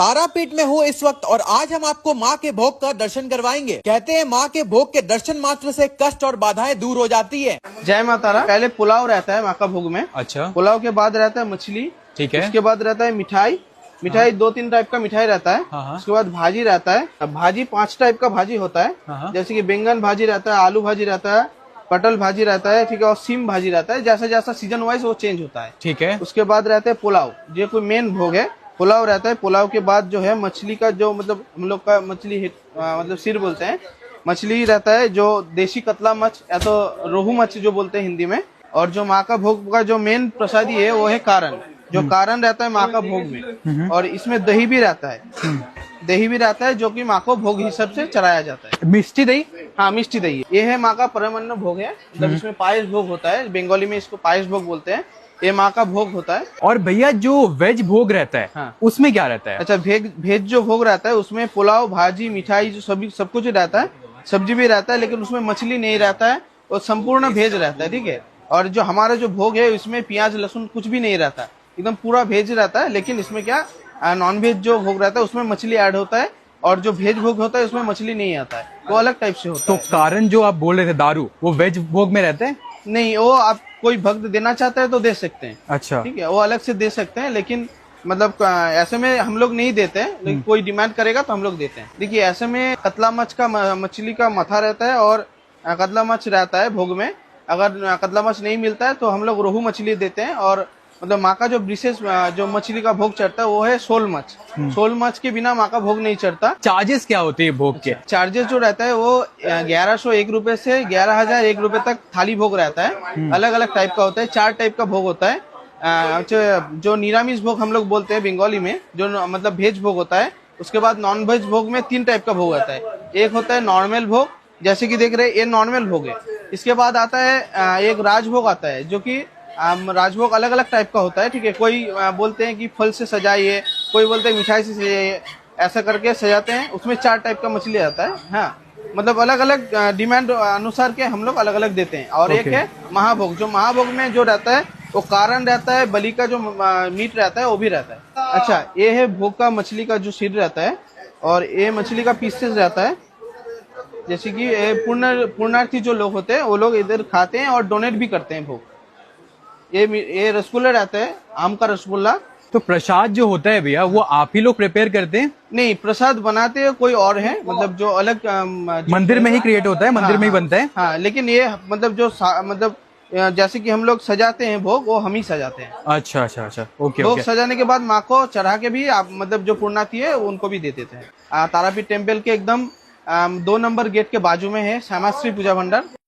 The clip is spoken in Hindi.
तारापीठ में हूँ इस वक्त और आज हम आपको माँ के भोग का दर्शन करवाएंगे। कहते हैं माँ के भोग के दर्शन मात्र से कष्ट और बाधाएं दूर हो जाती है। जय माता रा। पहले पुलाव रहता है माँ का भोग में। अच्छा। पुलाव के बाद रहता है मछली। ठीक है। उसके बाद रहता है मिठाई। मिठाई 2-3 टाइप का मिठाई रहता है। हाँ। उसके बाद भाजी रहता है। भाजी 5 टाइप का भाजी होता है। हाँ। जैसे कि बैंगन भाजी रहता है, आलू भाजी रहता है, पटल भाजी रहता है, ठीक है, और सीम भाजी रहता है। जैसा जैसा सीजन वाइज वो चेंज होता है। ठीक है। उसके बाद रहता है पुलाव, ये कोई मेन भोग है। पुलाव रहता है। पुलाव के बाद जो है मछली का जो मतलब हम लोग का मछली मतलब सिर बोलते हैं, मछली रहता है जो देसी कतला मछ या तो रोहू मछ जो बोलते हैं हिंदी में। और जो माँ का भोग का जो मेन प्रसादी है वो है कारण, जो कारण रहता है माँ का भोग में। और इसमें दही भी रहता है। दही भी रहता है जो कि माँ को भोग हिसाब से चढ़ाया जाता है। मिष्टी दही। हाँ, मिष्टी दही। ये है माँ का परमान्न भोग है। मतलब इसमें पायस भोग होता है। बंगाली में इसको पायस भोग बोलते हैं। ये माँ का भोग होता है। और भैया जो वेज भोग रहता है, हाँ, उसमें क्या रहता है? अच्छा, भेज जो भोग रहता है उसमें पुलाव, भाजी, मिठाई जो सब कुछ रहता है। सब्जी भी रहता है लेकिन उसमें मछली नहीं रहता है और संपूर्ण भेज रहता है। ठीक है। और जो हमारा जो भोग है इसमें प्याज लहसुन कुछ भी नहीं रहता, एकदम पूरा भेज रहता है। लेकिन इसमें क्या नॉन वेज जो भोग रहता है उसमें मछली ऐड होता है और जो भेज भोग होता है उसमें मछली नहीं आता है, वो अलग टाइप से होता तो है। कारण जो आप बोल रहे थे दारू, वो वेज भोग में रहते हैं? नहीं, वो आप कोई भक्त देना चाहता है तो दे सकते हैं। अच्छा। ठीक है, वो अलग से दे सकते हैं। लेकिन मतलब ऐसे में हम लोग नहीं देते हैं। लेकिन कोई डिमांड करेगा तो हम लोग देते हैं। देखिए, ऐसे में कतला मछ का मछली का माथा रहता है और कतला मछ रहता है भोग में। अगर कतला मछ नहीं मिलता है तो हम लोग रोहू मछली देते हैं। और मतलब माँ का जो विशेष जो मछली का भोग चढ़ता है वो है शोल मछ। शोल मछ के बिना माँ का भोग नहीं चढ़ता। चार्जेस क्या होते हैं भोग के? चार्जेस जो रहता है वो 1101 रुपए से 11,001 रुपए तक थाली भोग रहता है। अलग अलग टाइप का होता है। 4 टाइप का भोग होता है। जो निरामिष भोग हम लोग बोलते हैं बंगाली में, जो मतलब भेज भोग होता है। उसके बाद नॉन वेज भोग में 3 टाइप का भोग होता है। एक होता है नॉर्मल भोग, जैसे कि देख रहे हैं ये नॉर्मल भोग है। इसके बाद आता है एक राजभोग आता है, जो कि राजभोग अलग अलग टाइप का होता है। ठीक है, कोई बोलते हैं कि फल से सजाइए, कोई बोलते हैं मिठाई से सजाइए, ऐसा करके सजाते हैं। उसमें 4 टाइप का मछली आता है। हाँ, मतलब अलग अलग डिमांड अनुसार के हम लोग अलग अलग देते हैं। और एक है महाभोग। जो महाभोग में जो रहता है वो कारण रहता है, बलि का जो मीट रहता है वो भी रहता है। अच्छा, ये है भोग का मछली का जो सिर रहता है और ये मछली का पीसेस रहता है। जैसे कि पुण्यार्थी जो लोग होते हैं वो लोग इधर खाते हैं और डोनेट भी करते हैं भोग। ये रसगुल्ला रहता है, आम का रसगुल्ला। तो प्रसाद जो होता है भैया, वो आप ही लोग प्रिपेयर करते हैं? नहीं, प्रसाद बनाते हैं कोई और है। मतलब जो अलग मंदिर में ही क्रिएट होता है, मंदिर में ही बनता है। हाँ, लेकिन ये मतलब जो मतलब जैसे कि हम लोग सजाते हैं भोग, वो हम ही सजाते हैं। अच्छा अच्छा अच्छा, ओके। भोग सजाने के बाद माँ को चढ़ा के भी आप मतलब जो पुण्यार्थी है उनको भी दे देते हैं। तारापीठ टेम्पल के एकदम 2 नंबर गेट के बाजू में है श्यामाश्री पूजा भंडार।